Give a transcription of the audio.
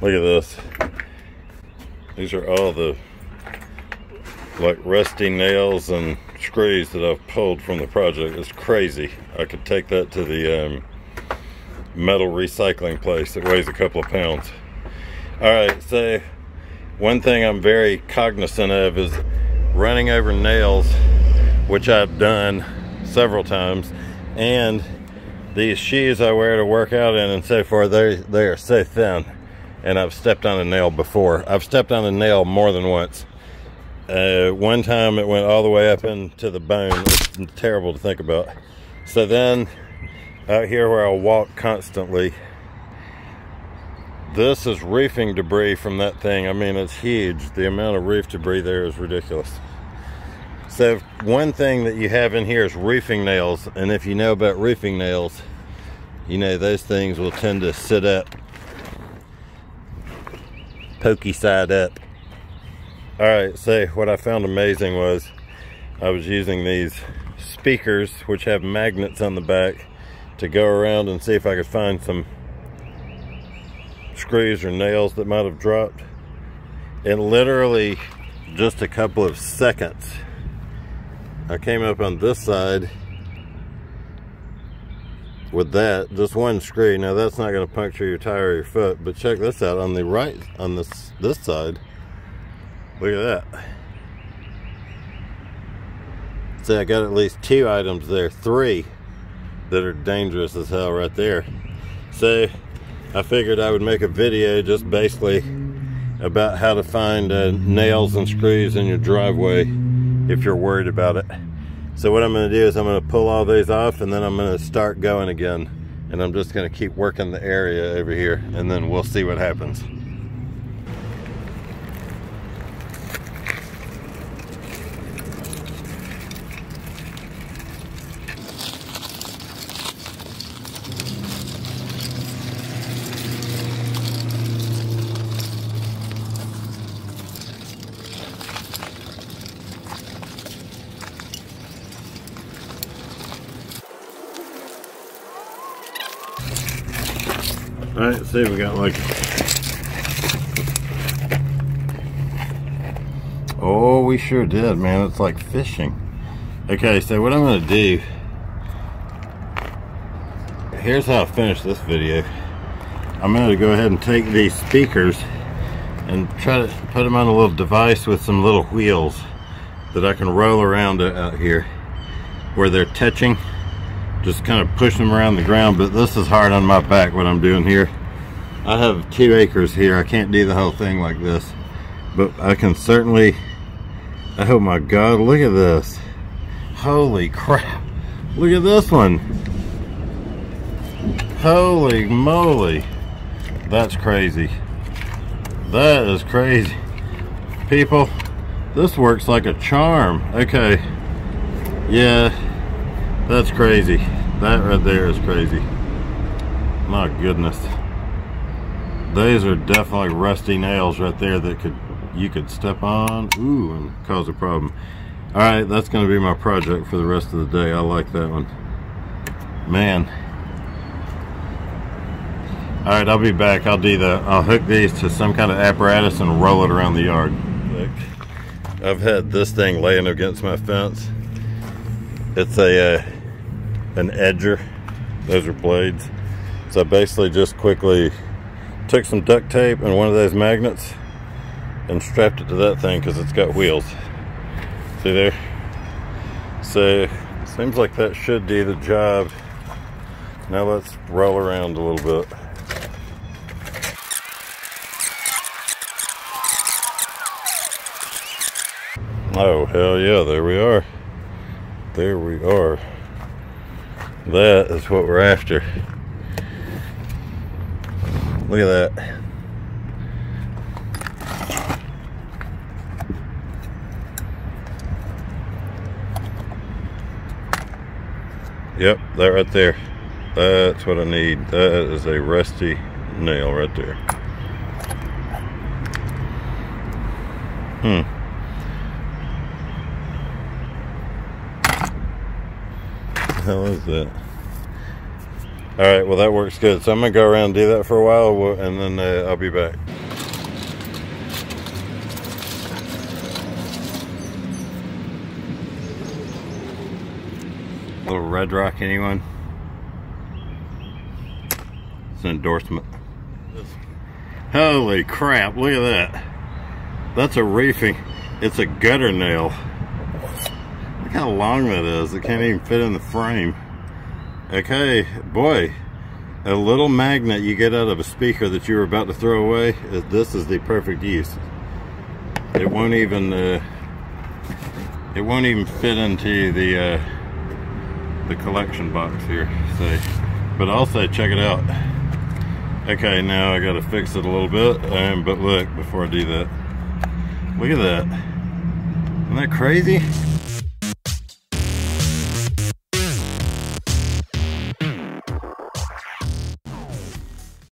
Look at this. These are all the like rusty nails and screws that I've pulled from the project. It's crazy. I could take that to the metal recycling place that weighs a couple of pounds. Alright, so one thing I'm very cognizant of is running over nails, which I've done several times, and these shoes I wear to work out in and so forth, they are so thin, and I've stepped on a nail before. I've stepped on a nail more than once. One time it went all the way up into the bone. It's terrible to think about. So then out here where I walk constantly, this is roofing debris from that thing. I mean, it's huge. The amount of roof debris there is ridiculous. So one thing that you have in here is roofing nails, and if you know about roofing nails, you know those things will tend to sit up, pokey side up. Alright, so what I found amazing was I was using these speakers which have magnets on the back to go around and see if I could find some screws or nails that might have dropped. In literally just a couple of seconds, I came up on this side with that, just one screw. Now that's not going to puncture your tire or your foot, but check this out on the right, on this side. Look at that. See, I got at least 2 items there, 3 that are dangerous as hell right there. So I figured I would make a video just basically about how to find nails and screws in your driveway if you're worried about it. So what I'm going to do is I'm going to pull all these off, and then I'm going to start going again, and I'm just going to keep working the area over here, and then we'll see what happens. Alright, see, we got like, oh, we sure did, man. It's like fishing. Okay, so what I'm going to do, here's how I finish this video. I'm going to go ahead and take these speakers and try to put them on a little device with some little wheels that I can roll around out here where they're touching. Just kind of push them around the ground, but this is hard on my back what I'm doing here. I have 2 acres here. I can't do the whole thing like this, but I can certainly. Oh my God, look at this. Holy crap. Look at this one. Holy moly. That's crazy. That is crazy. People, this works like a charm. Okay. Yeah. That's crazy. That right there is crazy. My goodness. Those are definitely rusty nails right there that you could step on, ooh, and cause a problem. Alright, that's going to be my project for the rest of the day. I like that one. Man. Alright, I'll be back. I'll do that. I'll hook these to some kind of apparatus and roll it around the yard. I've had this thing laying against my fence. It's an edger. Those are blades. So I basically just quickly took some duct tape and one of those magnets and strapped it to that thing because it's got wheels. See there? So seems like that should do the job. Now let's roll around a little bit. Oh hell yeah, there we are. There we are. That is what we're after. Look at that. Yep, that right there. That's what I need. That is a rusty nail right there. What the hell is that? All right, well that works good. So I'm gonna go around and do that for a while, and then I'll be back. Little red rock, anyone? It's an endorsement. Holy crap, look at that. That's a reefing. It's a gutter nail. Look how long that is. It can't even fit in the frame. Okay, boy, a little magnet you get out of a speaker that you were about to throw away, this is the perfect use. It won't even fit into the collection box here, say. But also, check it out. Okay, now I gotta fix it a little bit, but look, before I do that, look at that. Isn't that crazy?